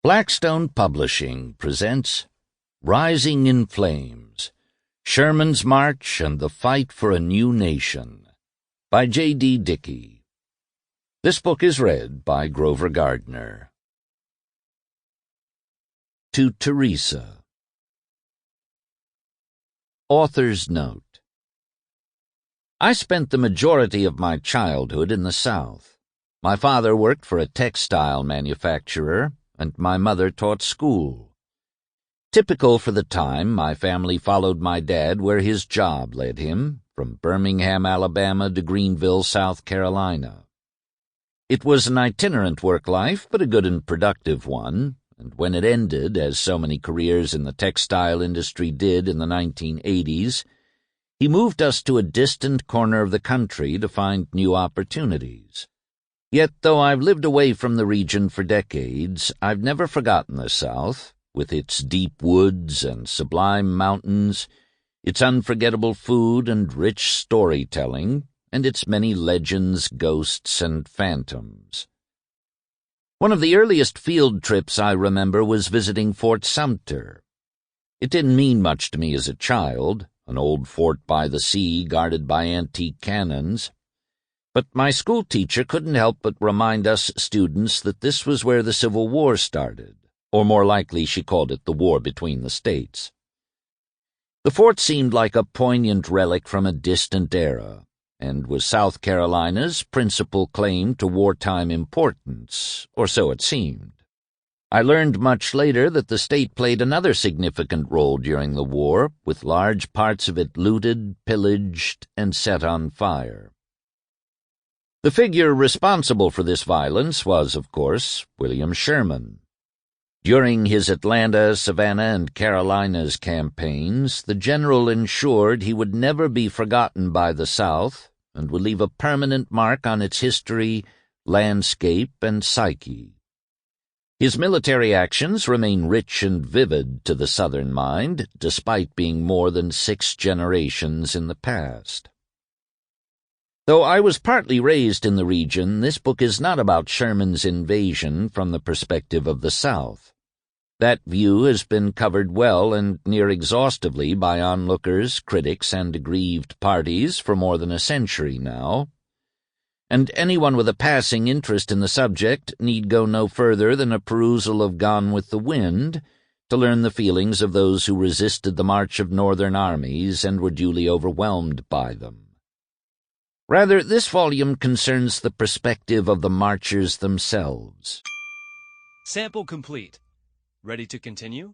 Blackstone Publishing presents Rising in Flames, Sherman's March and the Fight for a New Nation, by J.D. Dickey. This book is read by Grover Gardner. To Teresa. Author's Note. I spent the majority of my childhood in the South. My father worked for a textile manufacturer, and my mother taught school. Typical for the time, my family followed my dad where his job led him, from Birmingham, Alabama to Greenville, South Carolina. It was an itinerant work life, but a good and productive one, and when it ended, as so many careers in the textile industry did in the 1980s, he moved us to a distant corner of the country to find new opportunities. Yet, though I've lived away from the region for decades, I've never forgotten the South, with its deep woods and sublime mountains, its unforgettable food and rich storytelling, and its many legends, ghosts, and phantoms. One of the earliest field trips I remember was visiting Fort Sumter. It didn't mean much to me as a child, an old fort by the sea guarded by antique cannons. But my school teacher couldn't help but remind us students that this was where the Civil War started, or more likely she called it the war between the states. The fort seemed like a poignant relic from a distant era, and was South Carolina's principal claim to wartime importance, or so it seemed. I learned much later that the state played another significant role during the war, with large parts of it looted, pillaged, and set on fire. The figure responsible for this violence was, of course, William Sherman. During his Atlanta, Savannah, and Carolinas campaigns, the general ensured he would never be forgotten by the South and would leave a permanent mark on its history, landscape, and psyche. His military actions remain rich and vivid to the Southern mind, despite being more than 6 generations in the past. Though I was partly raised in the region, this book is not about Sherman's invasion from the perspective of the South. That view has been covered well and near exhaustively by onlookers, critics, and aggrieved parties for more than a century now, and anyone with a passing interest in the subject need go no further than a perusal of Gone with the Wind to learn the feelings of those who resisted the march of Northern armies and were duly overwhelmed by them. Rather, this volume concerns the perspective of the marchers themselves. Sample complete. Ready to continue?